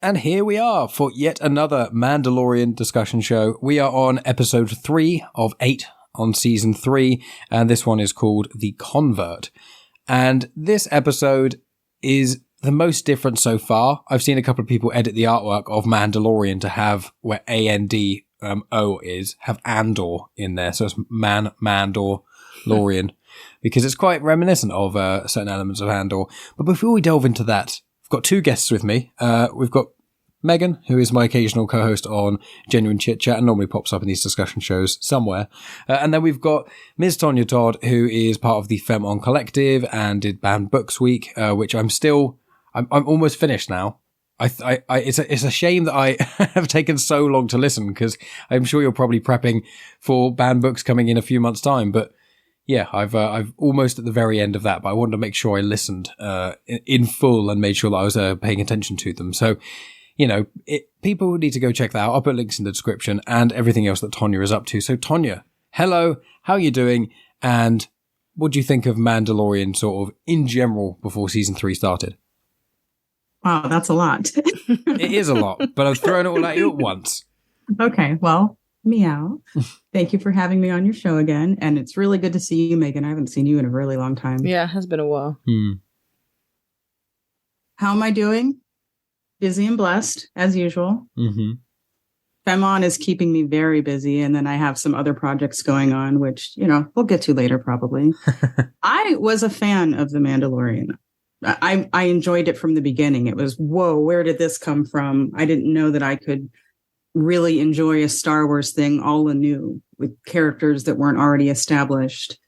And here we are for yet another Mandalorian discussion show. We are on episode 3 of 8 on season 3, and this one is called The Convert. And this episode is the most different so far. I've seen a couple of people edit the artwork of Mandalorian to have where A-N-D-O is, have Andor in there. So it's Mandalorian, because it's quite reminiscent of certain elements of Andor. But before we delve into that, I've got two guests with me. We've got Megan, who is my occasional co-host on Genuine Chit-Chat and normally pops up in these discussion shows somewhere. And then we've got Ms. Tonya Todd, who is part of the Femme On Collective and did Banned Books Week, which I'm almost finished now. It's a shame that I have taken so long to listen, because I'm sure you're probably prepping for Banned Books coming in a few months' time. But yeah, I've almost at the very end of that, but I wanted to make sure I listened in full and made sure that I was paying attention to them. So, you know, people need to go check that out. I'll put links in the description and everything else that Tonya is up to. So Tonya, hello, how are you doing? And what do you think of Mandalorian sort of in general before season 3 started? Wow, that's a lot. It is a lot, but I've thrown it all at you at once. Okay, well, meow. Thank you for having me on your show again. And it's really good to see you, Megan. I haven't seen you in a really long time. Yeah, it has been a while. How am I doing? Busy and blessed, as usual. Mm-hmm. Femon is keeping me very busy, and then I have some other projects going on, which, you know, we'll get to later probably. I was a fan of The Mandalorian. I enjoyed it from the beginning. It was, whoa, where did this come from? I didn't know that I could really enjoy a Star Wars thing all anew with characters that weren't already established.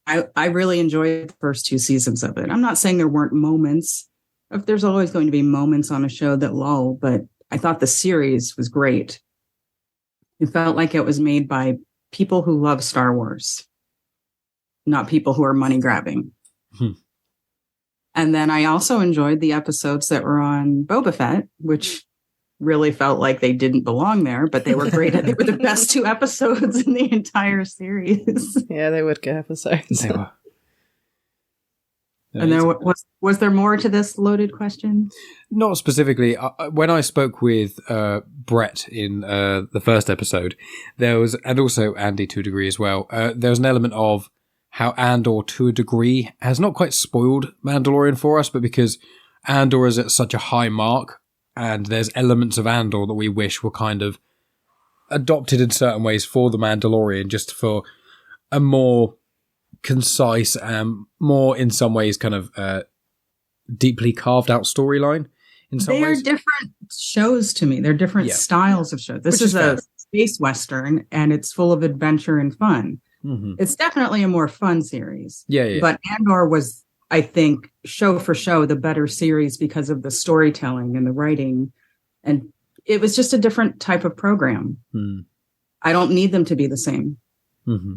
I really enjoyed the first 2 seasons of it. I'm not saying there weren't moments. There's always going to be moments on a show that lull, but I thought the series was great. It felt like it was made by people who love Star Wars, not people who are money grabbing. And then I also enjoyed the episodes that were on Boba Fett, which really felt like they didn't belong there, but they were great. They were the best 2 episodes in the entire series. Yeah, they were good episodes. They were. And there was there more to this loaded question? Not specifically. When I spoke with Brett in the first episode, there was, and also Andy to a degree as well, there was an element of how Andor, to a degree, has not quite spoiled Mandalorian for us, but because Andor is at such a high mark, and there's elements of Andor that we wish were kind of adopted in certain ways for the Mandalorian, just for a more concise and more, in some ways, kind of deeply carved out storyline. In some ways, they're different shows to me. They're different styles of shows. This is a space western, and it's full of adventure and fun. Mm-hmm. It's definitely a more fun series. Yeah. But Andor was, I think, show for show, the better series because of the storytelling and the writing, and it was just a different type of program. I don't need them to be the same. Mm-hmm.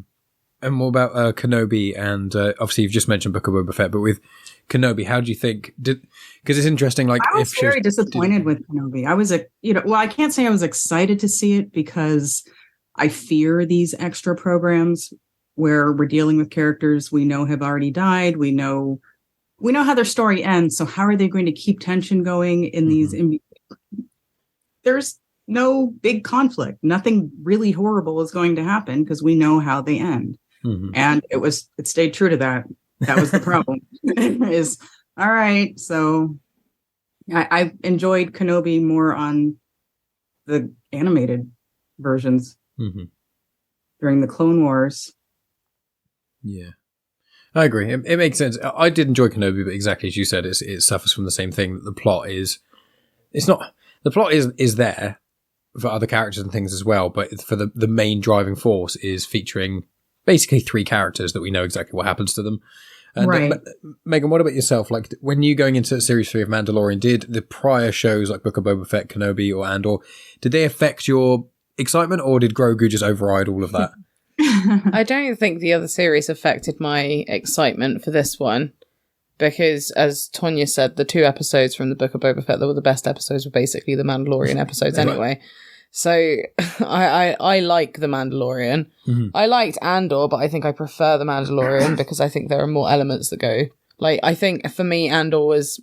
And what about Kenobi? And obviously, you've just mentioned Book of Boba Fett, but with Kenobi, how do you think? Because it's interesting. Like, I was very disappointed with Kenobi. I was I can't say I was excited to see it because I fear these extra programs where we're dealing with characters we know have already died. We know how their story ends. So how are they going to keep tension going in these? There's no big conflict. Nothing really horrible is going to happen because we know how they end. And it stayed true to that. That was the problem. Is all right. So I enjoyed Kenobi more on the animated versions during the Clone Wars. Yeah, I agree. It makes sense. I did enjoy Kenobi, but exactly as you said, it suffers from the same thing. That the plot is there for other characters and things as well, but for the main driving force is featuring basically 3 characters that we know exactly what happens to them. And right. Megan, what about yourself? Like, when you going into Series 3 of Mandalorian, did the prior shows like Book of Boba Fett, Kenobi, or Andor, did they affect your excitement, or did Grogu just override all of that? I don't think the other series affected my excitement for this one, because, as Tonya said, the 2 episodes from the Book of Boba Fett that were the best episodes were basically the Mandalorian episodes anyway. So I like The Mandalorian. I liked Andor, but I think I prefer The Mandalorian because I think there are more elements that go. Like, I think for me, Andor was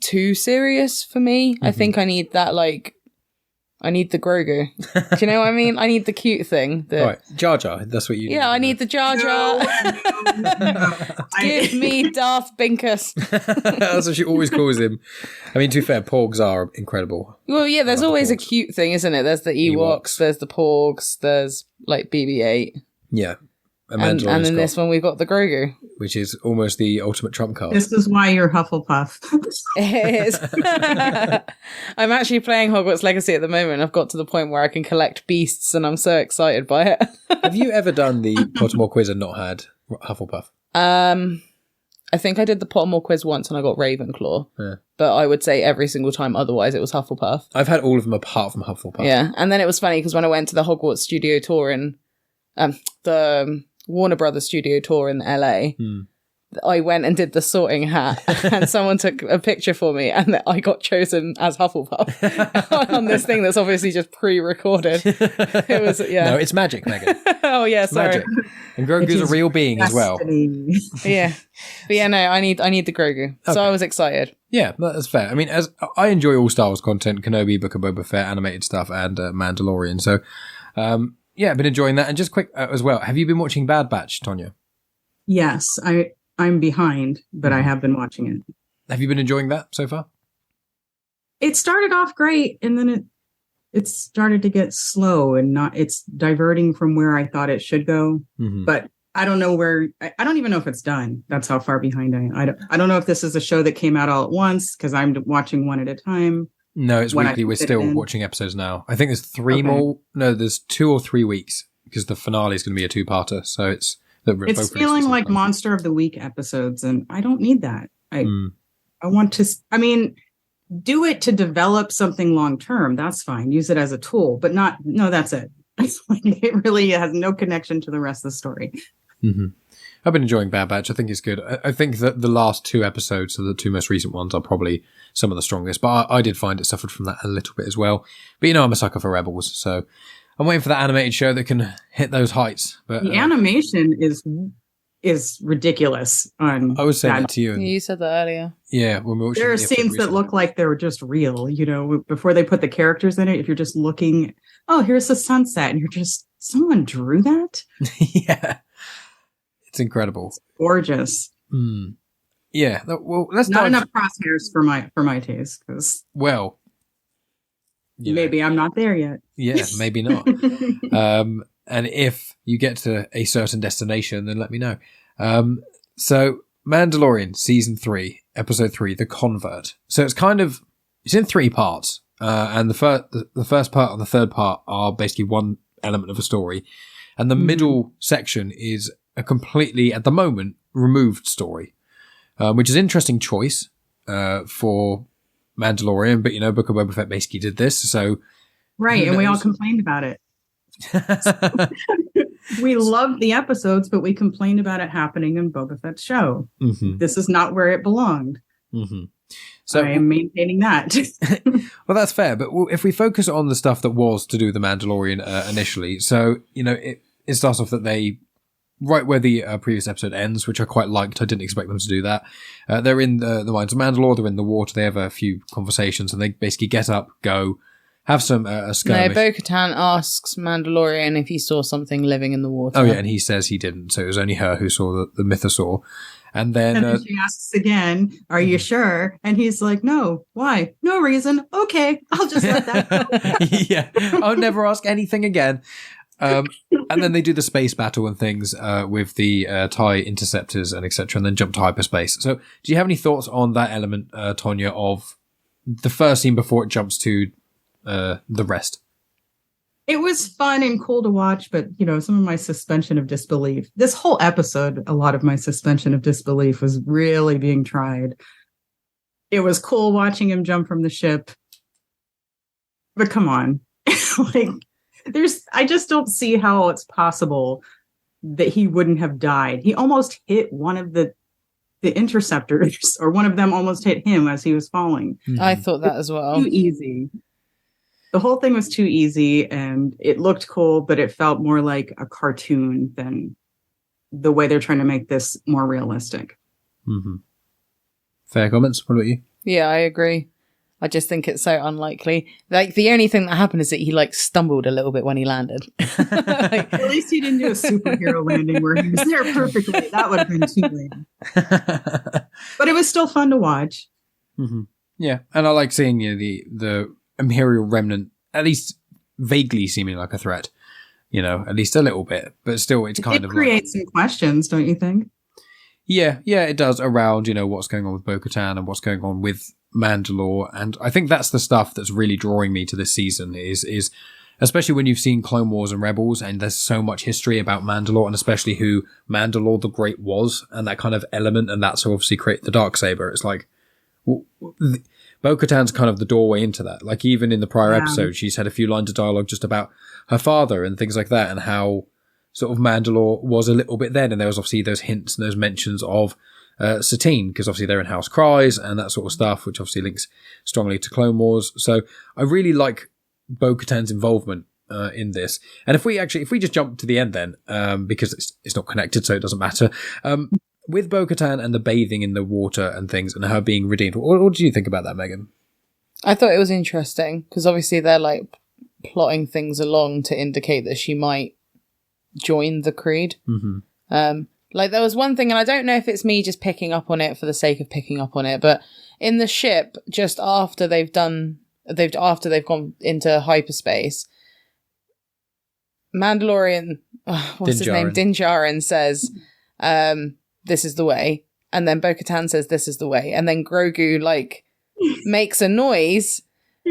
too serious for me. I think I need that, like, I need the Grogu. Do you know what I mean? I need the cute thing. Right, Jar Jar. That's what you need. Yeah, I need the Jar Jar. Give me Darth Binkus. That's what she always calls him. I mean, to be fair, Porgs are incredible. Well, yeah, there's always a cute thing, isn't it? There's the Ewoks, there's the Porgs, there's, like, BB-8. Yeah. And in this one, we've got the Grogu. Which is almost the ultimate trump card. This is why you're Hufflepuff. It is. I'm actually playing Hogwarts Legacy at the moment. I've got to the point where I can collect beasts, and I'm so excited by it. Have you ever done the Pottermore quiz and not had Hufflepuff? I think I did the Pottermore quiz once and I got Ravenclaw. Yeah. But I would say every single time otherwise it was Hufflepuff. I've had all of them apart from Hufflepuff. Yeah, and then it was funny because when I went to the Hogwarts studio tour in the Warner Brothers studio tour in LA, I went and did the sorting hat and someone took a picture for me and I got chosen as Hufflepuff on this thing that's obviously just pre-recorded. It was, yeah. No, it's magic, Megan. Oh, yeah, sorry. Magic. And Grogu's a real being as well. Yeah. But yeah, no, I need the Grogu. Okay. So I was excited. Yeah, that's fair. I mean, as I enjoy all Star Wars content, Kenobi, Book of Boba Fett, animated stuff, and Mandalorian. So, yeah, I've been enjoying that. And just quick as well, have you been watching Bad Batch, Tonya? Yes, I'm behind, but I have been watching it. Have you been enjoying that so far? It started off great, and then it started to get slow, and it's diverting from where I thought it should go. Mm-hmm. But I don't know where. I don't even know if it's done. That's how far behind I am. I don't know if this is a show that came out all at once because I'm watching one at a time. No, it's weekly. We're still watching episodes now. I think there's 3 more. No, there's 2 or 3 weeks because the finale is going to be a 2-parter. So it's feeling like Monster of the Week episodes, and I don't need that. I want to. I mean, do it to develop something long term. That's fine. Use it as a tool, but not. No, that's it. It really has no connection to the rest of the story. Mm-hmm. I've been enjoying Bad Batch. I think it's good. I think that the last 2 episodes, so the 2 most recent ones, are probably some of the strongest. But I did find it suffered from that a little bit as well. But you know, I'm a sucker for Rebels, so I'm waiting for that animated show that can hit those heights. But the animation is ridiculous. I was saying that to you. You said that earlier. Yeah, when we were there are scenes that look like they were just real. You know, before they put the characters in it, if you're just looking, oh, here's the sunset, and you're just, someone drew that. Yeah. It's incredible. It's gorgeous. Mm. Yeah. Well, let's not enough crosshairs for my taste. Because maybe I'm not there yet. Yeah, maybe not. And if you get to a certain destination, then let me know. So Mandalorian season 3, episode 3, The Convert. So it's in 3 parts, and the first part and the third part are basically one element of a story, and the middle section is a completely, at the moment, removed story, which is an interesting choice for Mandalorian. But you know, Book of Boba Fett basically did this, so right, and we all complained about it. We loved the episodes, but we complained about it happening in Boba Fett's show. Mm-hmm. This is not where it belonged. Mm-hmm. So I am maintaining that. Well, that's fair. But if we focus on the stuff that was to do with the Mandalorian initially, so you know, it starts off that they, right where the previous episode ends, which I quite liked. I didn't expect them to do that. They're in the mines of Mandalore. They're in the water. They have a few conversations, and they basically get up, go, have some skirmish. No, Bo-Katan asks Mandalorian if he saw something living in the water. Oh yeah, and he says he didn't. So it was only her who saw the mythosaur. And then she asks again, "Are you sure?" And he's like, "No. Why? No reason. Okay, I'll just let that go." Yeah, I'll never ask anything again. And then they do the space battle and things with the TIE interceptors and etc. And then jump to hyperspace. So do you have any thoughts on that element, Tonya, of the first scene before it jumps to the rest? It was fun and cool to watch, but you know, some of my suspension of disbelief. This whole episode, a lot of my suspension of disbelief was really being tried. It was cool watching him jump from the ship, but come on, like. I just don't see how it's possible that he wouldn't have died. He almost hit one of the interceptors, or one of them almost hit him as he was falling. I thought that as well. Too easy. The whole thing was too easy, and it looked cool, but it felt more like a cartoon than the way they're trying to make this more realistic. Mm-hmm. Fair comments. What about you? Yeah, I agree. I just think it's so unlikely. Like, the only thing that happened is that he, like, stumbled a little bit when he landed. At least he didn't do a superhero landing where he was there perfectly. That would have been too lame. But it was still fun to watch. Mm-hmm. Yeah, and I like seeing the Imperial remnant at least vaguely seeming like a threat. At least a little bit, but still, it creates some questions, don't you think? Yeah, it does around what's going on with Bo-Katan and what's going on with Mandalore, and I think that's the stuff that's really drawing me to this season. Is especially when you've seen Clone Wars and Rebels, and there's so much history about Mandalore, and especially who Mandalore the Great was, and that kind of element, and that's obviously create the Darksaber. It's like Bo-Katan's kind of the doorway into that. Like, even in the prior episode, she's had a few lines of dialogue just about her father and things like that, and how sort of Mandalore was a little bit then, and there was obviously those hints and those mentions of Satine, because obviously they're in House Cries and that sort of stuff, which obviously links strongly to Clone Wars. So I really like Bo-Katan's involvement in this. And if we just jump to the end then, because it's not connected, so it doesn't matter. With Bo-Katan and the bathing in the water and things, and her being redeemed, what do you think about that, Megan? I thought it was interesting, because obviously they're like plotting things along to indicate that she might join the Creed. Mm-hmm. Like, there was one thing, and I don't know if it's me just picking up on it for the sake of picking up on it, but in the ship, just after they've gone into hyperspace, Mandalorian, what's his name? Din Djarin says, this is the way. And then Bo-Katan says, this is the way. And then Grogu, like, makes a noise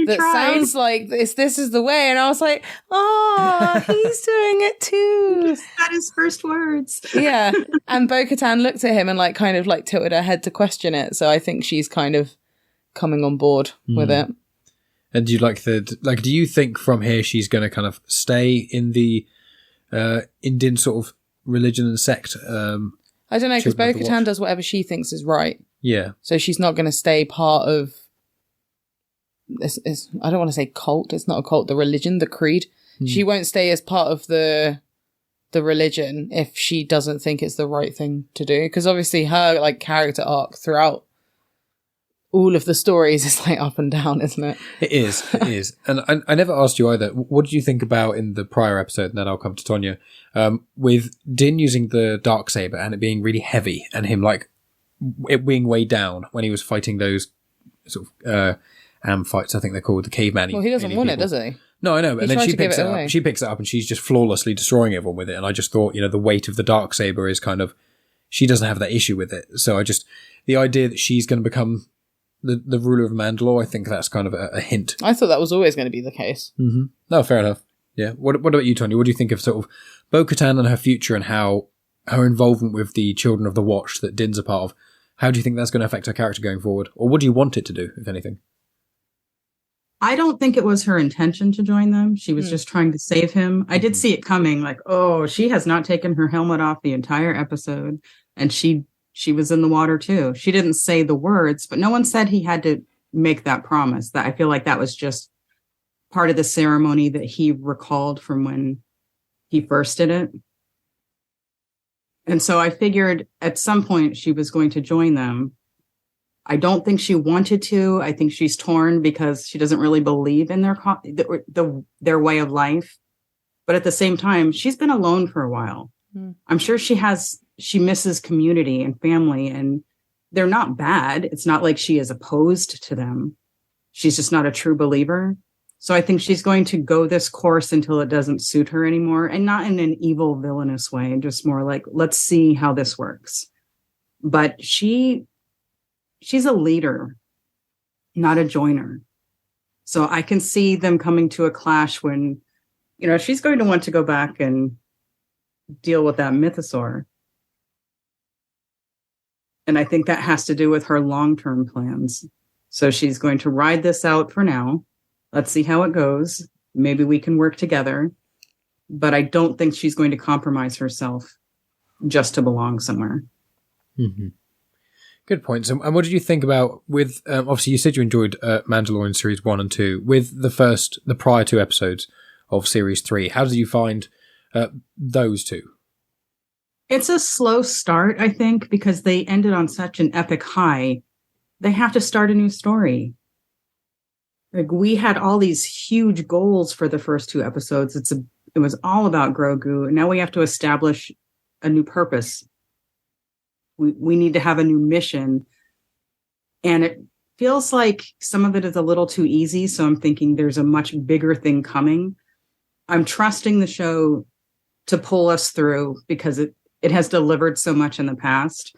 that sounds like this is the way. And I was like, oh, he's doing it too. He said his first words. Yeah. And Bo-Katan looked at him and like kind of like tilted her head to question it. So I think she's kind of coming on board with it. And do you do you think from here she's going to kind of stay in the Indian sort of religion and sect? I don't know, because Bo-Katan does whatever she thinks is right. Yeah. So she's not going to stay part of this. I don't want to say cult. It's not a cult. The religion, the creed. She won't stay as part of the religion if she doesn't think it's the right thing to do. Because obviously her like character arc throughout all of the stories is like up and down, isn't it? It is. And I never asked you either. What did you think about in the prior episode, and then I'll come to Tonya, with Din using the Darksaber and it being really heavy and him like it being weighed down when he was fighting those sort of fights, I think they're called, the caveman. Well, he doesn't want it, does he? No, I know. And then she picks it up. She picks it up and she's just flawlessly destroying everyone with it. And I just thought, the weight of the Darksaber is kind of, she doesn't have that issue with it. So the idea that she's going to become the ruler of Mandalore, I think that's kind of a hint. I thought that was always going to be the case. Mm-hmm. No, fair enough. Yeah. What about you, Tony? What do you think of sort of Bo-Katan and her future and how her involvement with the Children of the Watch that Din's a part of? How do you think that's going to affect her character going forward? Or what do you want it to do, if anything? I don't think it was her intention to join them. She was just trying to save him. I did see it coming, like, oh, she has not taken her helmet off the entire episode. And she was in the water too. She didn't say the words, but no one said he had to make that promise. That I feel like that was just part of the ceremony that he recalled from when he first did it. And so I figured at some point she was going to join them. I don't think she wanted to. I think she's torn because she doesn't really believe in their way of life. But at the same time, she's been alone for a while. I'm sure she misses community and family, and they're not bad. It's not like she is opposed to them. She's just not a true believer. So I think she's going to go this course until it doesn't suit her anymore, and not in an evil, villainous way, just more like, let's see how this works. But she's a leader, not a joiner. So I can see them coming to a clash when, she's going to want to go back and deal with that mythosaur. And I think that has to do with her long-term plans. So she's going to ride this out for now. Let's see how it goes. Maybe we can work together. But I don't think she's going to compromise herself just to belong somewhere. Mm-hmm. Good points. And what did you think about with, obviously you said you enjoyed Mandalorian Series 1 and 2. With the prior two episodes of Series 3, how did you find those two? It's a slow start, I think, because they ended on such an epic high they have to start a new story. Like, we had all these huge goals for the first 2 episodes. It was all about Grogu, and now we have to establish a new purpose. We need to have a new mission, and it feels like some of it is a little too easy. So I'm thinking there's a much bigger thing coming. I'm trusting the show to pull us through because it has delivered so much in the past.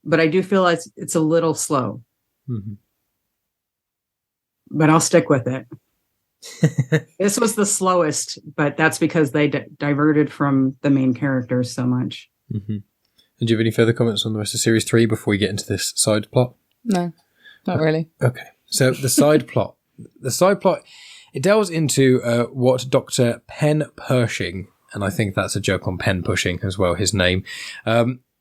But I do feel like it's a little slow. Mm-hmm. But I'll stick with it. This was the slowest, but that's because they diverted from the main characters so much. Mm-hmm. And do you have any further comments on the rest of Series 3 before we get into this side plot? No, not really. Okay. So the side plot. It delves into what Dr. Penn Pershing, and I think that's a joke on pen pushing as well, his name.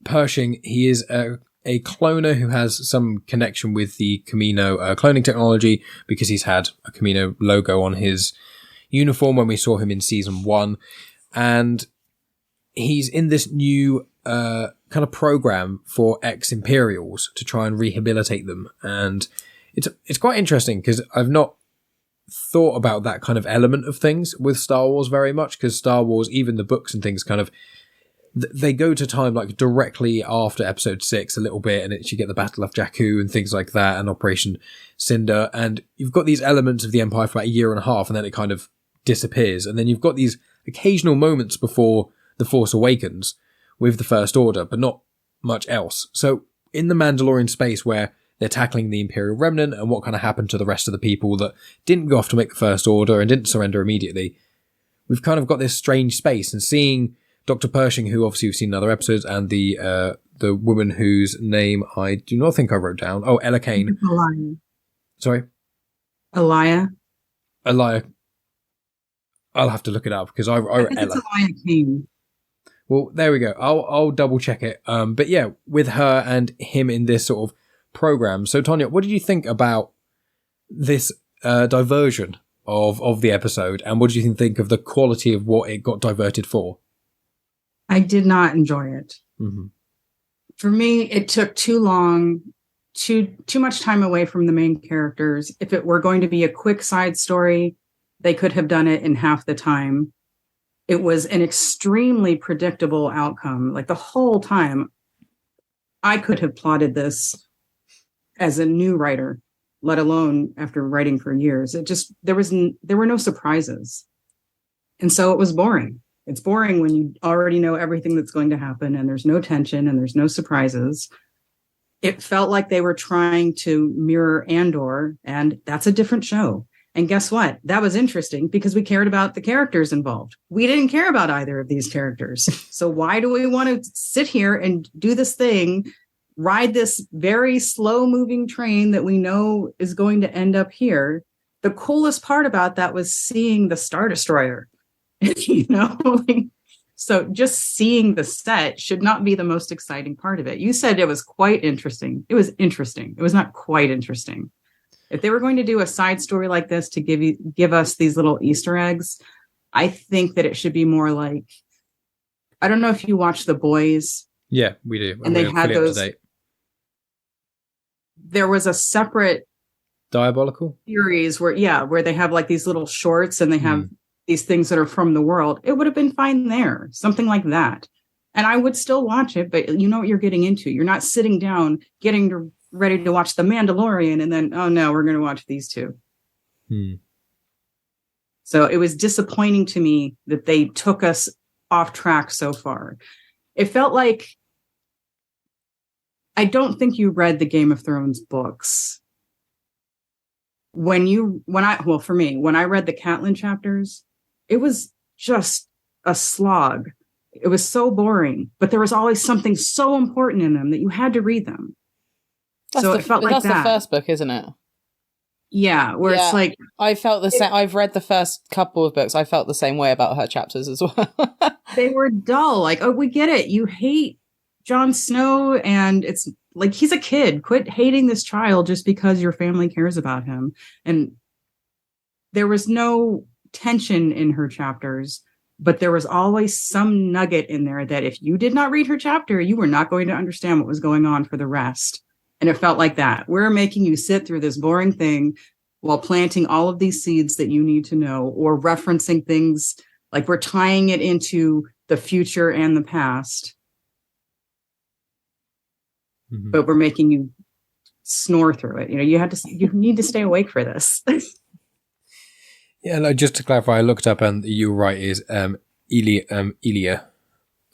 Pershing, he is a cloner who has some connection with the Camino cloning technology because he's had a Camino logo on his uniform when we saw him in season 1. And he's in this new kind of program for ex-Imperials to try and rehabilitate them. And it's quite interesting because I've not thought about that kind of element of things with Star Wars very much, because Star Wars, even the books and things, kind of they go to time like directly after episode 6 a little bit, and you get the Battle of Jakku and things like that, and Operation Cinder, and you've got these elements of the Empire for about a year and a half, and then it kind of disappears, and then you've got these occasional moments before The Force Awakens with the First Order, but not much else. So in the Mandalorian space where they're tackling the Imperial Remnant and what kind of happened to the rest of the people that didn't go off to make the First Order and didn't surrender immediately, we've kind of got this strange space, and seeing Dr. Pershing, who obviously we've seen in other episodes, and the woman whose name I do not think I wrote down. Oh, Ella Kane. Elia. Sorry? Elia. I'll have to look it up because I wrote think Ella. It's Elia Kane. Well, there we go. I'll double check it. But yeah, with her and him in this sort of program. So Tonya, what did you think about this diversion of the episode, and what did you think of the quality of what it got diverted for? I did not enjoy it. Mm-hmm. For me, it took too long, too much time away from the main characters. If it were going to be a quick side story, they could have done it in half the time. It was an extremely predictable outcome. Like, the whole time, I could have plotted this as a new writer, let alone after writing for years. There were no surprises. And so it was boring. It's boring when you already know everything that's going to happen, and there's no tension and there's no surprises. It felt like they were trying to mirror Andor, and that's a different show. And guess what? That was interesting because we cared about the characters involved. We didn't care about either of these characters. So why do we want to sit here and do this thing, ride this very slow moving train that we know is going to end up here? The coolest part about that was seeing the Star Destroyer. So just seeing the set should not be the most exciting part of it. You said it was quite interesting. It was interesting. It was not quite interesting. If they were going to do a side story like this to give us these little Easter eggs, I think that it should be more like, I don't know if you watch The Boys. Yeah, we do. And they had those. There was a separate Diabolical series where they have like these little shorts and they have these things that are from the world. It would have been fine there, something like that. And I would still watch it, but you know what you're getting into. You're not sitting down, ready to watch The Mandalorian, and then, oh no, we're going to watch these two. So it was disappointing to me that they took us off track so far. It felt like, I don't think you read the Game of Thrones books. For me, when I read the Catelyn chapters, it was just a slog. It was so boring, but there was always something so important in them that you had to read them. It felt like that's that. the first book, isn't it? Yeah, it's like, I felt the same. I've read the first couple of books. I felt the same way about her chapters as well. They were dull. Like, oh, we get it. You hate Jon Snow, and it's like, he's a kid. Quit hating this child just because your family cares about him. And there was no tension in her chapters, but there was always some nugget in there that if you did not read her chapter, you were not going to understand what was going on for the rest. And it felt like that. We're making you sit through this boring thing while planting all of these seeds that you need to know, or referencing things like we're tying it into the future and the past. Mm-hmm. But we're making you snore through it. You know, you need to stay awake for this. Yeah, no, just to clarify, I looked up and you were right, is Elia,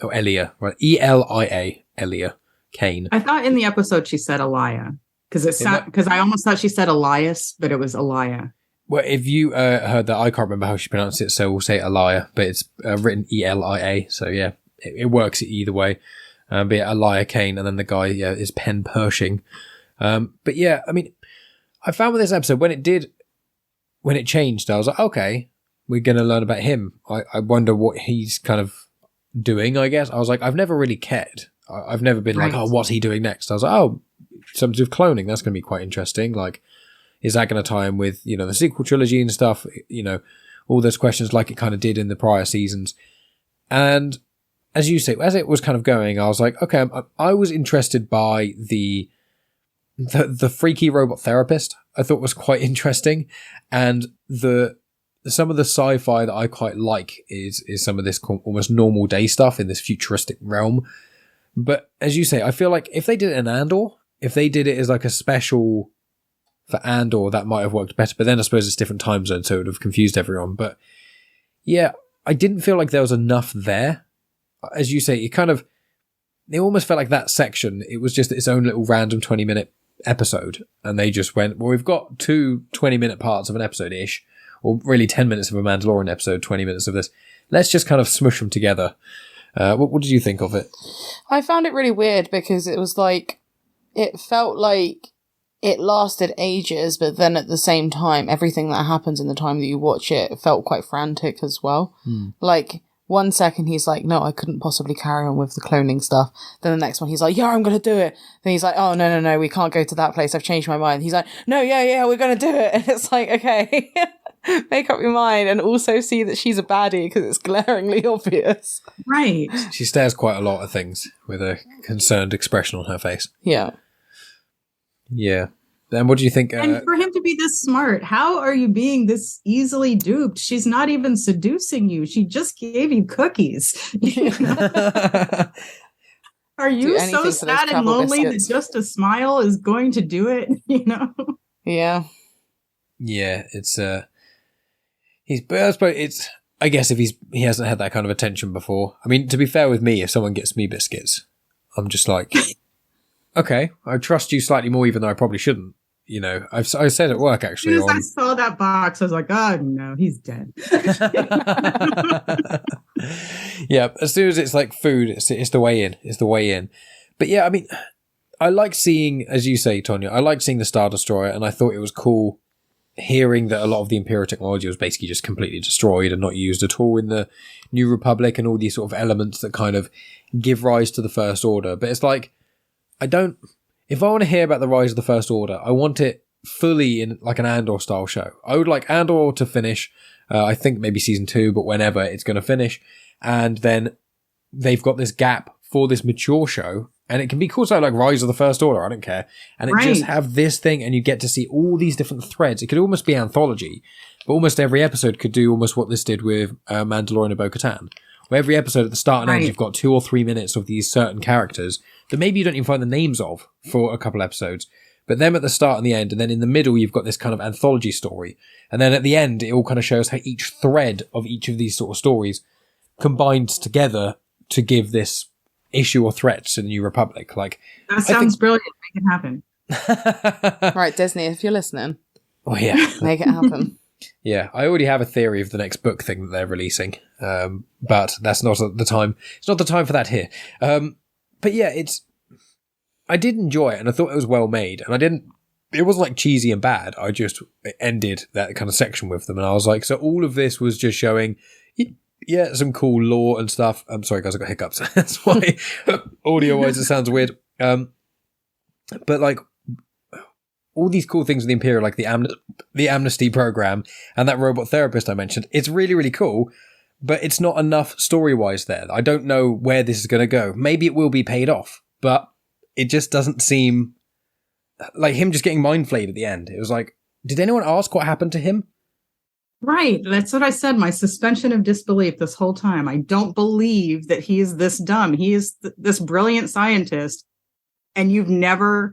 right? Elia, Elia Kane. I thought in the episode she said Elia, because I almost thought she said Elias, but it was Elia. Well, if you heard that, I can't remember how she pronounced it, so we'll say Elia, but it's written Elia, so yeah, it works either way. But yeah, Elia Kane, and then the guy is Penn Pershing. But yeah, I mean, I found with this episode, when it changed, I was like, okay, we're going to learn about him. I wonder what he's kind of doing, I guess. I was like, I've never really cared. I've never been like, oh, what's he doing next? I was like, oh, something to do with cloning. That's going to be quite interesting. Like, is that going to tie in with, you know, the sequel trilogy and stuff? You know, all those questions like it kind of did in the prior seasons. And as you say, as it was kind of going, I was like, okay, I was interested by the freaky robot therapist. I thought was quite interesting. And some of the sci-fi that I quite like is some of this almost normal day stuff in this futuristic realm. But as you say, I feel like if they did it in Andor, if they did it as like a special for Andor, that might have worked better. But then I suppose it's different time zones, so it would have confused everyone. But yeah, I didn't feel like there was enough there. As you say, it almost felt like that section, it was just its own little random 20-minute episode. And they just went, well, we've got 2 20-minute parts of an episode-ish, or really 10 minutes of a Mandalorian episode, 20 minutes of this. Let's just kind of smush them together. What did you think of it? I found it really weird because it was like, it felt like it lasted ages, but then at the same time, everything that happens in the time that you watch it felt quite frantic as well. Like, 1 second he's like, no, I couldn't possibly carry on with the cloning stuff. Then the next one he's like, yeah, I'm going to do it. Then he's like, oh, no, we can't go to that place. I've changed my mind. He's like, no, yeah, we're going to do it. And it's like, okay, make up your mind, and also see that she's a baddie because it's glaringly obvious. Right. She stares quite a lot at things with a concerned expression on her face. Yeah. Yeah. Then what do you think? And for him to be this smart, how are you being this easily duped? She's not even seducing you. She just gave you cookies. Are you so sad and lonely that just a smile is going to do it? You know? Yeah. Yeah, it's I guess if he hasn't had that kind of attention before. I mean, to be fair with me, if someone gets me biscuits, I'm just like, okay, I trust you slightly more, even though I probably shouldn't. You know, I said at work actually. As soon as I saw that box, I was like, oh no, he's dead. Yeah, as soon as it's like food, it's the way in. It's the way in. But yeah, I mean, I like seeing, as you say, Tonya, I like seeing the Star Destroyer, and I thought it was cool hearing that a lot of the Imperial technology was basically just completely destroyed and not used at all in the New Republic, and all these sort of elements that kind of give rise to the First Order. But it's like, if I want to hear about the rise of the First Order, I want it fully in like an Andor style show. I would like Andor to finish, I think maybe season 2, but whenever it's going to finish. And then they've got this gap for this mature show, and it can be called something like Rise of the First Order, I don't care. And it just have this thing, and you get to see all these different threads. It could almost be anthology, but almost every episode could do almost what this did with Mandalorian and Bo-Katan. Where every episode at the start and end, you've got 2 or 3 minutes of these certain characters that maybe you don't even find the names of for a couple episodes, but them at the start and the end, and then in the middle you've got this kind of anthology story, and then at the end it all kind of shows how each thread of each of these sort of stories combines together to give this issue or threat to the New Republic. Like, that sounds brilliant. Make it happen. Right, Disney, if you're listening, oh yeah, make it happen. Yeah, I already have a theory of the next book thing that they're releasing, but that's not the time. It's not the time for that here. But yeah, I did enjoy it, and I thought it was well made, and it wasn't like cheesy and bad. I just ended that kind of section with them, and I was like, so all of this was just showing, yeah, some cool lore and stuff. I'm sorry, guys, I got hiccups. That's why audio-wise it sounds weird. But like, all these cool things with the Imperial, like the amnesty program and that robot therapist I mentioned, it's really, really cool, but it's not enough story-wise there. I don't know where this is going to go. Maybe it will be paid off, but it just doesn't seem like him just getting mind flayed at the end. It was like, did anyone ask what happened to him? Right. That's what I said. My suspension of disbelief this whole time. I don't believe that he is this dumb. He is this brilliant scientist. And you're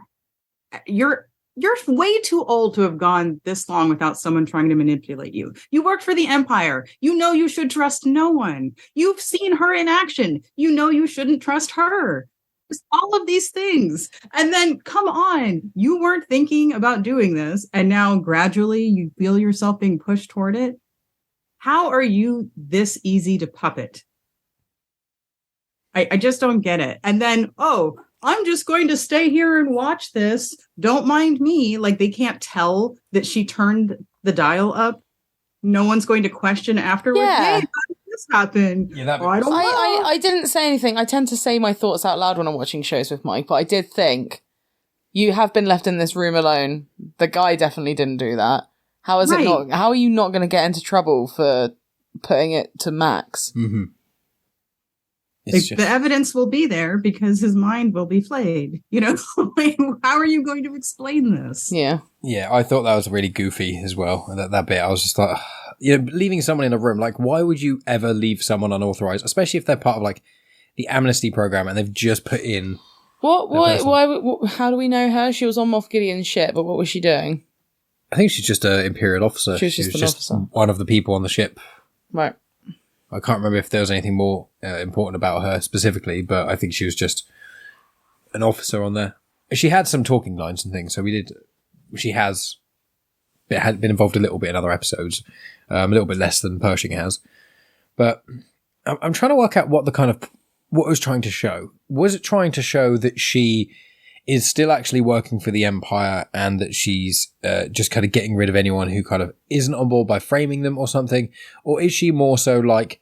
way too old to have gone this long without someone trying to manipulate you. You work for the Empire. You know you should trust no one. You've seen her in action. You know you shouldn't trust her. Just all of these things. And then, come on, you weren't thinking about doing this, and now gradually you feel yourself being pushed toward it. How are you this easy to puppet? I just don't get it. And then, I'm just going to stay here and watch this. Don't mind me. Like, they can't tell that she turned the dial up. No one's going to question afterwards. Yeah. Hey, how did this happen? Yeah, I don't know. I didn't say anything. I tend to say my thoughts out loud when I'm watching shows with Mike, but I did think, you have been left in this room alone. The guy definitely didn't do that. How is it not? How are you not going to get into trouble for putting it to Max? Mm-hmm. The evidence will be there because his mind will be flayed. You know, how are you going to explain this? Yeah. Yeah, I thought that was really goofy as well. That bit, I was just like, leaving someone in a room, like, why would you ever leave someone unauthorized, especially if they're part of, like, the amnesty program and they've just put in... How do we know her? She was on Moff Gideon's ship, but what was she doing? I think she's just an Imperial officer. She was just an officer. One of the people on the ship. Right. I can't remember if there was anything more important about her specifically, but I think she was just an officer on there. She had some talking lines and things, so she had been involved a little bit in other episodes, a little bit less than Pershing has. But I'm trying to work out what it was trying to show. Was it trying to show that she is still actually working for the Empire and that she's just kind of getting rid of anyone who kind of isn't on board by framing them or something? Or is she more so like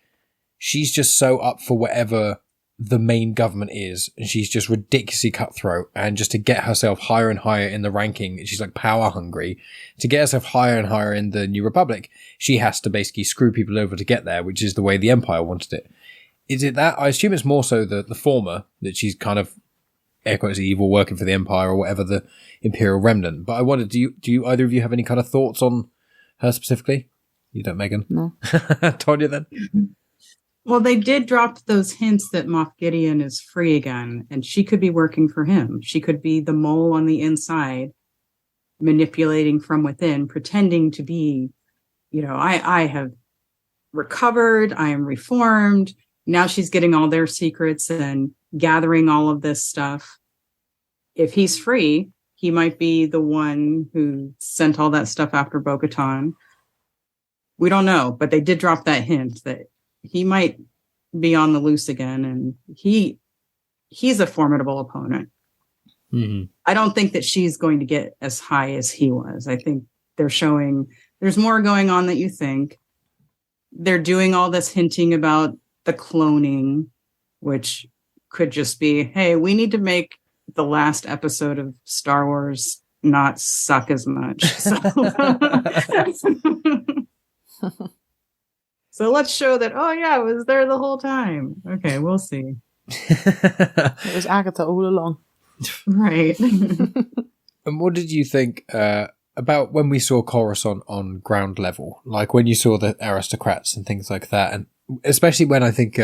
she's just so up for whatever the main government is and she's just ridiculously cutthroat, and just to get herself higher and higher in the ranking, she's like power hungry. To get herself higher and higher in the New Republic, she has to basically screw people over to get there, which is the way the Empire wanted it. Is it that? I assume it's more so the former, that she's kind of air quotes evil, working for the Empire or whatever, the Imperial remnant. But I wondered, do you either of you have any kind of thoughts on her specifically? You don't, Megan? No. Tonya, then? Well, they did drop those hints that Moff Gideon is free again, and she could be working for him. She could be the mole on the inside, manipulating from within, pretending to be, I have recovered, I am reformed. Now she's getting all their secrets and gathering all of this stuff. If he's free, he might be the one who sent all that stuff after Bo-Katan. We don't know, but they did drop that hint that he might be on the loose again, and he's a formidable opponent. Mm-hmm. I don't think that she's going to get as high as he was. I think they're showing there's more going on that you think. They're doing all this hinting about the cloning, which could just be, hey, we need to make the last episode of Star Wars not suck as much. So let's show that, it was there the whole time. Okay, we'll see. It was Agatha all along. Right. And what did you think about when we saw Coruscant on ground level? Like when you saw the aristocrats and things like that, and especially when I think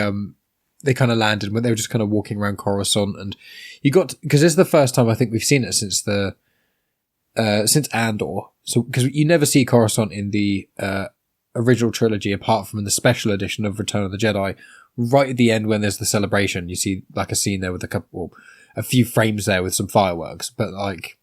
they kind of landed, when they were just kind of walking around Coruscant, and you got, because this is the first time I think we've seen it since Andor. So, because you never see Coruscant in the original trilogy apart from in the special edition of Return of the Jedi. Right at the end when there's the celebration, you see like a scene there with a few frames there with some fireworks, but like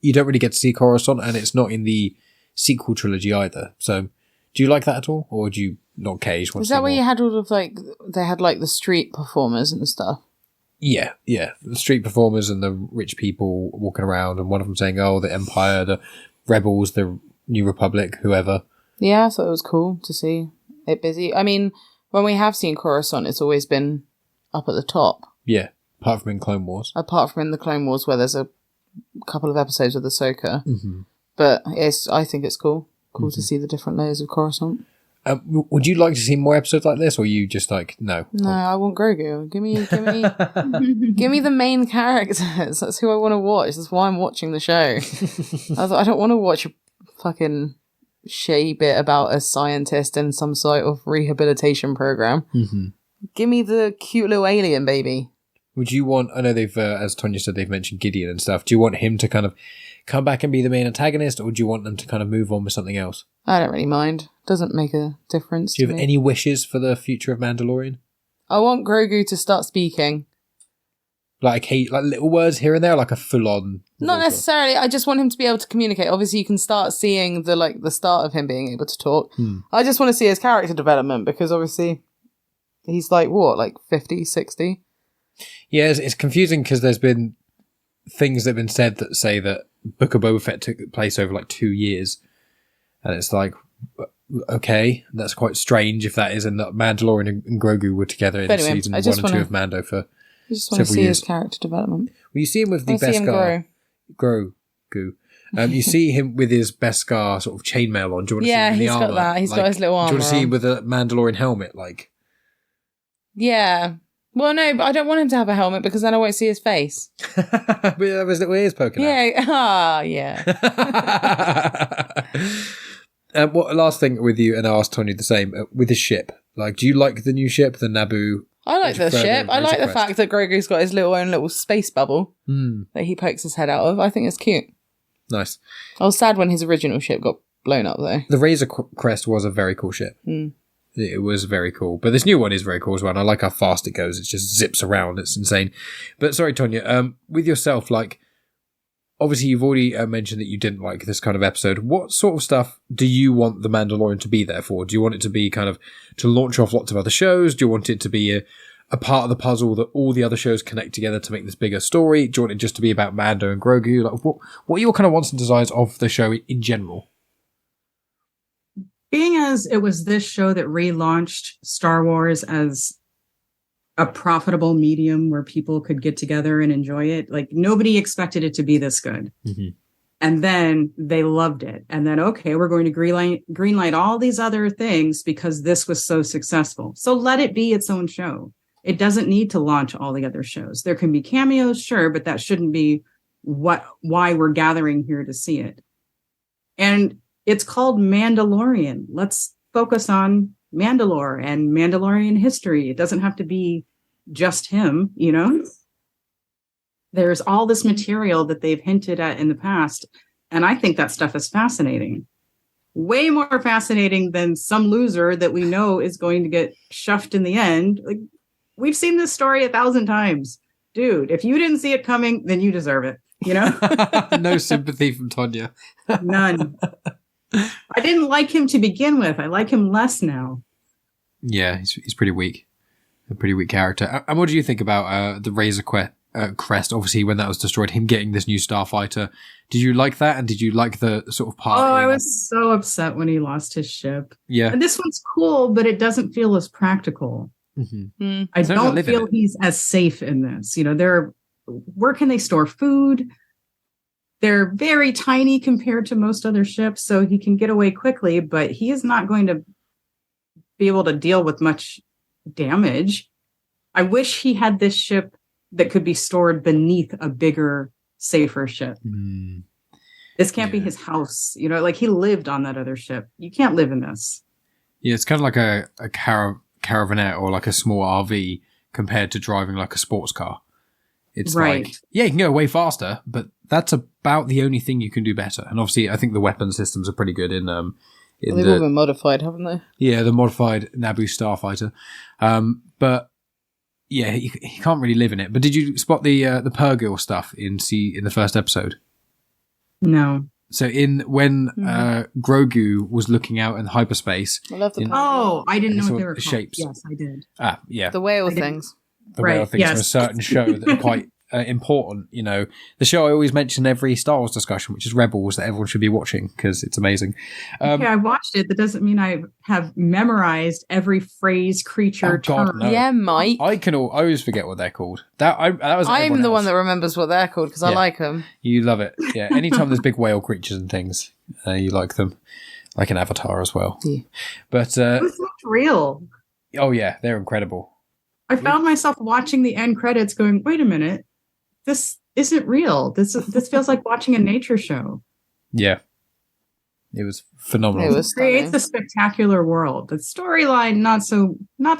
you don't really get to see Coruscant, and it's not in the sequel trilogy either. So do you like that at all, or do you not care? Is that where you had all of like, they had like the street performers and stuff? Yeah. The street performers and the rich people walking around, and one of them saying, the Empire, the Rebels, the New Republic, whoever. Yeah, I thought it was cool to see it busy. I mean, when we have seen Coruscant, it's always been up at the top. Yeah, apart from in Clone Wars. Apart from in the Clone Wars, where there's a couple of episodes with Ahsoka. Mm-hmm. But I think it's cool. Cool to see the different layers of Coruscant. Would you like to see more episodes like this, or you just like no? No, I want Grogu. Give me, give me the main characters. That's who I want to watch. That's why I'm watching the show. I don't want to watch a fucking shitty bit about a scientist in some sort of rehabilitation program. Mm-hmm. Give me the cute little alien baby. Would you want? I know they've, as Tonya said, they've mentioned Gideon and stuff. Do you want him to kind of come back and be the main antagonist, or do you want them to kind of move on with something else? I don't really mind. Doesn't make a difference. Do you to have me. any wishes for the future of Mandalorian? I want Grogu to start speaking. Like little words here and there, like a full-on. Not necessarily. I just want him to be able to communicate. Obviously, you can start seeing the start of him being able to talk. I just want to see his character development because obviously he's like 50, 60? Yeah, it's confusing because there's been things that have been said that say that Book of Boba Fett took place over 2 years, and it's like, okay, that's quite strange if that is, and that Mandalorian and Grogu were together in season 1 and 2 of Mando for. I just want to see his character development. Well, you see him with the Beskar. Grogu. You see him with his Beskar sort of chainmail on. Do you want to see him in the armor? Got that. He's got his little armor. Do you want to see him with a Mandalorian helmet? Yeah. Well, no, but I don't want him to have a helmet because then I won't see his face. But his little ears poking out. Yeah. Yeah. What last thing with you, and I asked Tonya the same, with his ship. Do you like the new ship, the Naboo? I like the ship. I like the fact that Grogu's got his own little space bubble that he pokes his head out of. I think it's cute. Nice. I was sad when his original ship got blown up, though. The Razor Crest was a very cool ship. It was very cool. But this new one is very cool as well. And I like how fast it goes. It just zips around. It's insane. But sorry, Tonya, with yourself, obviously you've already mentioned that you didn't like this kind of episode. What sort of stuff do you want The Mandalorian to be there for? Do you want it to be kind of to launch off lots of other shows? Do you want it to be a part of the puzzle that all the other shows connect together to make this bigger story? Do you want it just to be about Mando and Grogu? What are your kind of wants and desires of the show in general? Being as it was this show that relaunched Star Wars as a profitable medium where people could get together and enjoy it, nobody expected it to be this good. Mm-hmm. And then they loved it. And then, okay, we're going to greenlight all these other things because this was so successful. So let it be its own show. It doesn't need to launch all the other shows. There can be cameos, sure, but that shouldn't be why we're gathering here to see it. And it's called Mandalorian. Let's focus on Mandalore and Mandalorian history. It doesn't have to be just him, There's all this material that they've hinted at in the past, and I think that stuff is fascinating. Way more fascinating than some loser that we know is going to get shoved in the end. We've seen this story 1,000 times. Dude, if you didn't see it coming, then you deserve it, No sympathy from Tonya. None. I didn't like him to begin with. I like him less now. Yeah, he's pretty weak. A pretty weak character. And what do you think about the Razor Crest? Obviously, when that was destroyed, him getting this new starfighter. Did you like that? And did you like the sort of part? Oh, I was so upset when he lost his ship. Yeah. And this one's cool, but it doesn't feel as practical. Mm-hmm. I don't feel he's as safe in this. Where can they store food? They're very tiny compared to most other ships, so he can get away quickly, but he is not going to be able to deal with much damage. I wish he had this ship that could be stored beneath a bigger, safer ship. This can't be his house. He lived on that other ship. You can't live in this. Yeah, it's kind of like a caravanette or like a small RV compared to driving like a sports car. It's right. You can go way faster, but that's about the only thing you can do better. And obviously, I think the weapon systems are pretty good in they've all been modified, haven't they? Yeah, the modified Naboo starfighter. But yeah, he can't really live in it. But did you spot the Purrgil stuff in the first episode? No. So when Grogu was looking out in hyperspace, I love the I didn't know what they were called. Shapes. Yes, I did. Yeah, the whale things. The whale things from a certain show that are quite important. The show I always mention in every Star Wars discussion, which is Rebels, that everyone should be watching because it's amazing. Okay, I watched it. That doesn't mean I have memorized every phrase, creature, term. No. Yeah, Mike. I always forget what they're called. I'm the one that remembers what they're called because I like them. You love it. Yeah. Anytime there's big whale creatures and things, you like them. like an Avatar as well. Yeah. But It looked real. oh yeah, they're incredible. I found myself watching the end credits going, wait a minute, this isn't real. This feels like watching a nature show. Yeah. It was phenomenal. It was Creates a spectacular world. The storyline, not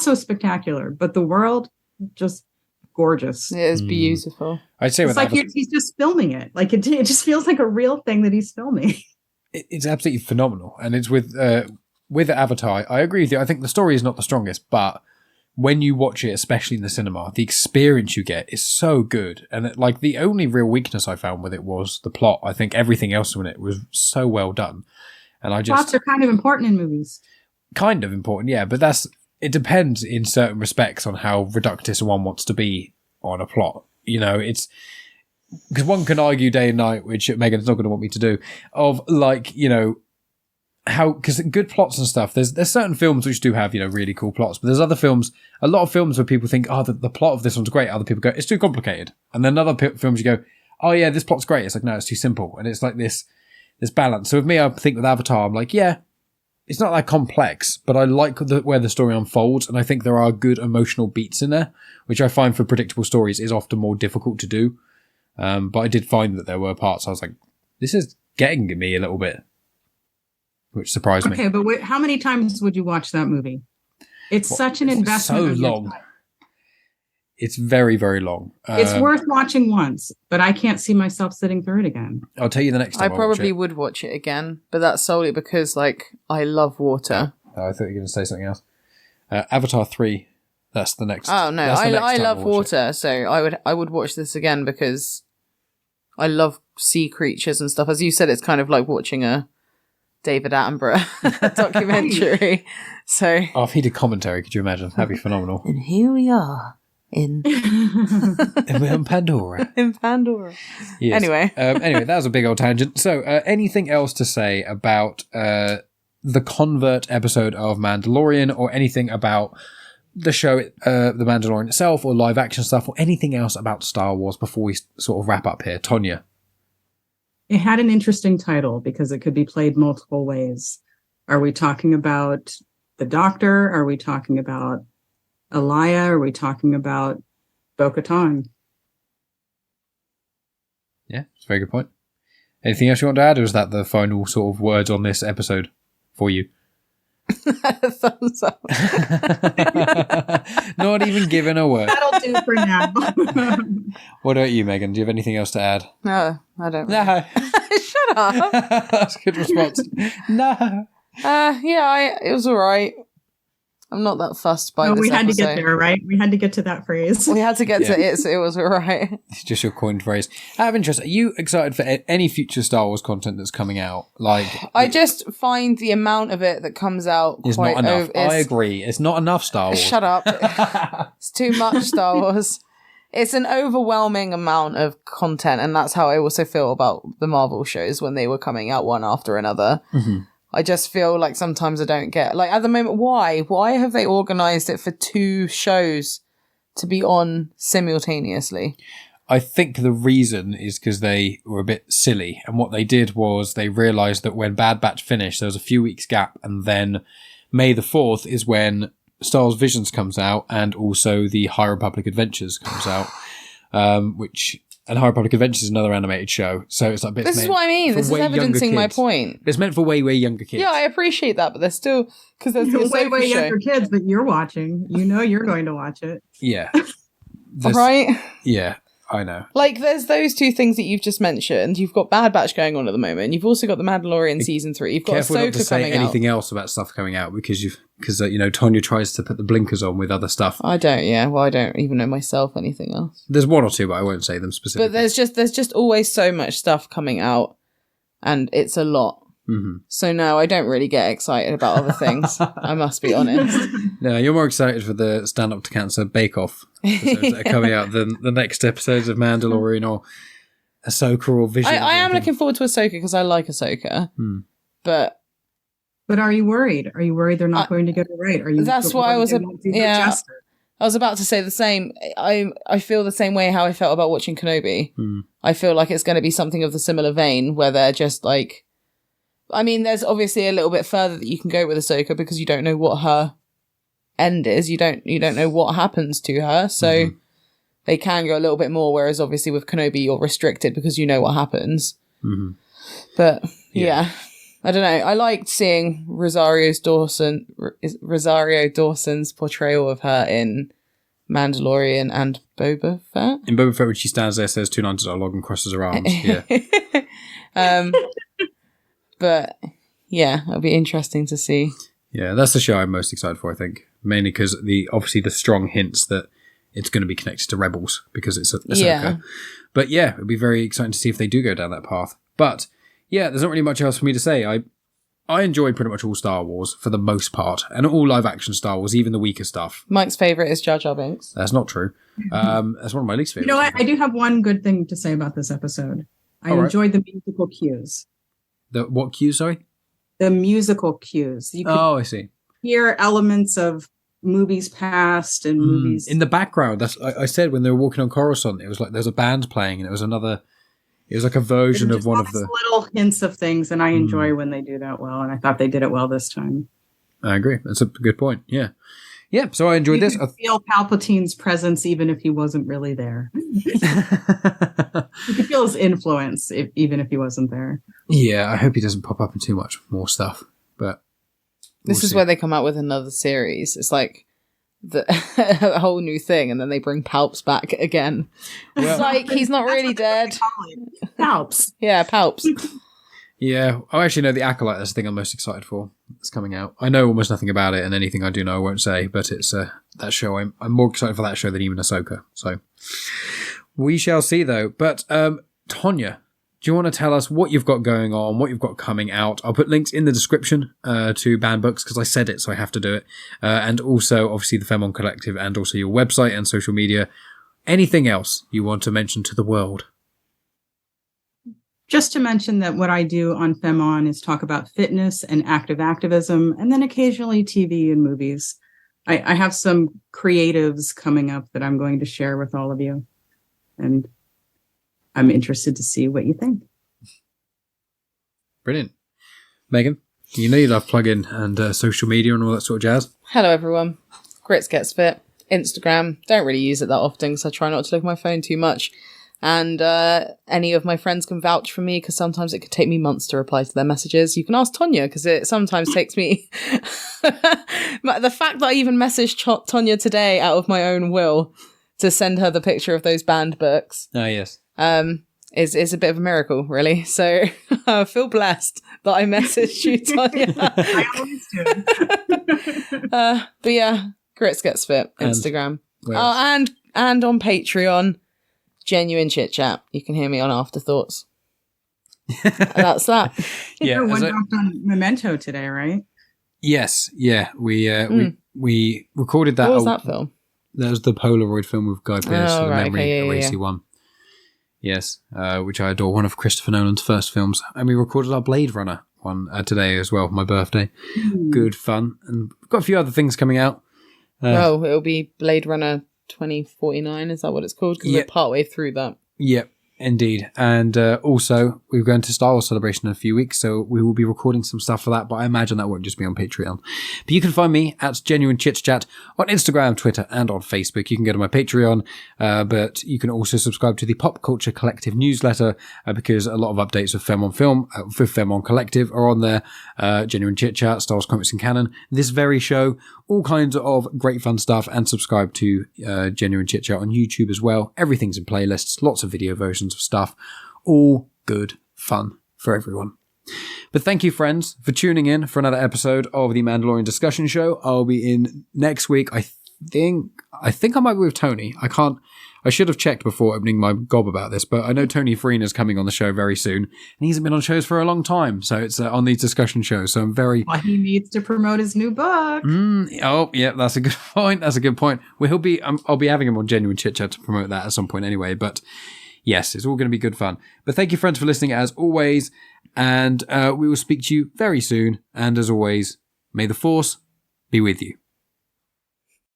so spectacular, but the world, just gorgeous. It is beautiful. I'd say It's like he's just filming it. Like it just feels like a real thing that he's filming. It's absolutely phenomenal. And it's with Avatar, I agree with you. I think the story is not the strongest, but when you watch it, especially in the cinema, the experience you get is so good. And like the only real weakness I found with it was the plot. I think everything else in it was so well done. And Plots are kind of important in movies. Kind of important, yeah. But it depends in certain respects on how reductive one wants to be on a plot. You know, it's because one can argue day and night, which Megan's not going to want me to do, of like, you know, how, because good plots and stuff, there's certain films which do have, you know, really cool plots, but there's other films, a lot of films where people think, oh, the plot of this one's great. Other people go, it's too complicated. And then other films you go, oh yeah, this plot's great. It's like, no, it's too simple. And it's like this balance. So with me, I think with Avatar, I'm like, yeah, it's not that complex, but I like where the story unfolds. And I think there are good emotional beats in there, which I find for predictable stories is often more difficult to do. But I did find that there were parts I was like, this is getting me a little bit, which surprised me. Okay, but how many times would you watch that movie? It's such an investment. So long. It's very, very long. It's worth watching once, but I can't see myself sitting through it again. I'll tell you the next time I probably would watch it again, but that's solely because, like, I love water. Oh, I thought you were going to say something else. Avatar 3, that's the next. Oh, no, I love water, so I would watch this again because I love sea creatures and stuff. As you said, it's kind of like watching a David Attenborough documentary. So, if he did commentary, could you imagine? That'd be phenomenal. And here we are in Pandora. In Pandora. Yes. Anyway, that was a big old tangent. So, anything else to say about the convert episode of Mandalorian, or anything about the show, The Mandalorian itself, or live action stuff, or anything else about Star Wars before we sort of wrap up here? Tonya. It had an interesting title because it could be played multiple ways. Are we talking about the Doctor? Are we talking about Elia? Are we talking about Bo-Katan? Yeah, it's a very good point. Anything else you want to add, or is that the final sort of words on this episode for you? Thumbs up. Not even giving a word. That'll do for now. What about you, Megan? Do you have anything else to add? No, I don't. No. Shut up. That's a good response. No. It was all right. I'm not that fussed by this we had episode. to get there, right? We had to get to that phrase. We had to get to it, so it was all right. It's just your coined phrase. Out of interest, are you excited for any future Star Wars content that's coming out? Like, I just find the amount of it that comes out is quite not enough. I agree. It's not enough Star Wars. Shut up. It's too much Star Wars. It's an overwhelming amount of content, and that's how I also feel about the Marvel shows when they were coming out one after another. Mm-hmm. I just feel like sometimes I don't get, like, at the moment, why have they organized it for 2 shows to be on simultaneously? I think the reason is because they were a bit silly, and what they did was they realized that when Bad Batch finished, there was a few weeks gap, and then May the 4th is when Star Wars Visions comes out, and also the High Republic Adventures comes out, and High Republic Adventures is another animated show, so it's like... This is what I mean. This is evidencing my point. It's meant for way, way younger kids. Yeah, I appreciate that, but there's still... Because there's the way show. younger kids that you're watching. You know you're going to watch it. Yeah. Right? Yeah, I know. Like, there's those 2 things that you've just mentioned. You've got Bad Batch going on at the moment. You've also got The Mandalorian Season 3. You've got Careful Ahsoka not to say coming out. anything else about stuff coming out, because Tonya tries to put the blinkers on with other stuff. I don't, yeah. Well, I don't even know myself anything else. There's 1 or 2, but I won't say them specifically. But there's just always so much stuff coming out, and it's a lot. Mm-hmm. So no, I don't really get excited about other things. I must be honest. No, you're more excited for the Stand Up to Cancer Bake Off episodes that are coming out than the next episodes of Mandalorian or Ahsoka or Vision. I am looking forward to Ahsoka because I like Ahsoka. But are you worried? Are you worried they're not going to get it right? Are you? That's why I was. I was about to say the same. I feel the same way how I felt about watching Kenobi. I feel like it's going to be something of the similar vein where they're just like I mean, there's obviously a little bit further that you can go with Ahsoka because you don't know what her end is. You don't know what happens to her, so they can go a little bit more. Whereas obviously with Kenobi, you're restricted because you know what happens. But yeah, I don't know. I liked seeing Rosario Dawson's portrayal of her in Mandalorian and Boba Fett. In Boba Fett, when she stands there, says 2 lines of dialogue and crosses her arms. Yeah. But yeah, it'll be interesting to see. Yeah, that's the show I'm most excited for, I think. Mainly because obviously the strong hints that it's going to be connected to Rebels because it's Ahsoka. Yeah. But yeah, it'll be very exciting to see if they do go down that path. But yeah, there's not really much else for me to say. I enjoy pretty much all Star Wars for the most part, and all live action Star Wars, even the weaker stuff. Mike's favourite is Jar Jar Binks. That's not true. That's one of my least favourites. You know what? I do have one good thing to say about this episode. I enjoyed the musical cues. The what cues, sorry? The musical cues. You could I see. Hear elements of movies past and movies in the background. That's I said when they were walking on Coruscant, it was like there's a band playing, and it was like a version of one of the little hints of things, and I enjoy when they do that well, and I thought they did it well this time. I agree. That's a good point. Yeah. So I enjoyed this. You could feel Palpatine's presence even if he wasn't really there. You could feel his influence even if he wasn't there. Yeah, I hope he doesn't pop up in too much more stuff. But this is where they come out with another series. It's like a whole new thing, and then they bring Palps back again. Well, it's like he's not really dead. Palps. Yeah, Palps. Yeah, I actually know the Acolyte. That's the thing I'm most excited for. It's coming out. I know almost nothing about it, and anything I do know I won't say. But it's that show. I'm more excited for that show than even Ahsoka. So we shall see, though. But Tonya, do you want to tell us what you've got going on, what you've got coming out? I'll put links in the description to banned books because I said it, so I have to do it. And also, obviously, the Femon Collective, and also your website and social media. Anything else you want to mention to the world? Just to mention that what I do on Femon is talk about fitness and active activism, and then occasionally TV and movies. I have some creatives coming up that I'm going to share with all of you, and I'm interested to see what you think. Brilliant. Megan, you know you love plug-in and social media and all that sort of jazz. Hello, everyone. Grits Gets Fit. Instagram. Don't really use it that often because I try not to look at my phone too much. And any of my friends can vouch for me because sometimes it could take me months to reply to their messages. You can ask Tonya because it sometimes takes me... The fact that I even messaged Tonya today out of my own will to send her the picture of those banned books... Oh, yes. Is a bit of a miracle, really. So I feel blessed that I messaged you, Tonya. I always do. But yeah, Grits Gets Fit, Instagram. And on Patreon... Genuine Chit-Chat. You can hear me on Afterthoughts. That's that. Yeah, one dropped on Memento today, right? Yes, yeah. We recorded that. What was that film? That was the Polaroid film with Guy Pearce, the memory racy one. Yes, which I adore. One of Christopher Nolan's first films, and we recorded our Blade Runner one today as well. My birthday. Good fun, and we've got a few other things coming out. It'll be Blade Runner 2049, is that what it's called? Because we're partway through that. Yep, indeed. And also, we're going to Star Wars Celebration in a few weeks, so we will be recording some stuff for that, but I imagine that won't just be on Patreon. But you can find me at Genuine Chit-Chat on Instagram, Twitter, and on Facebook. You can go to my Patreon, but you can also subscribe to the Pop Culture Collective newsletter, because a lot of updates of Femon Film, with Femon Collective are on there. Genuine Chit-Chat, Star Wars Comics and Canon, this very show, all kinds of great fun stuff, and subscribe to Genuine Chit-Chat on YouTube as well. Everything's in playlists, lots of video versions of stuff, all good fun for everyone. But thank you, friends, for tuning in for another episode of the Mandalorian Discussion Show. I'll be in next week. I think I might be with Tony. I should have checked before opening my gob about this, but I know Tony Farina is coming on the show very soon, and he hasn't been on shows for a long time, so it's on these discussion shows. So I'm very... Well, he needs to promote his new book. Oh, yeah, that's a good point. That's a good point. Well, I'll be having him on Genuine Chit-Chat to promote that at some point anyway, but yes, it's all going to be good fun. But thank you, friends, for listening as always, and we will speak to you very soon, and as always, may the Force be with you.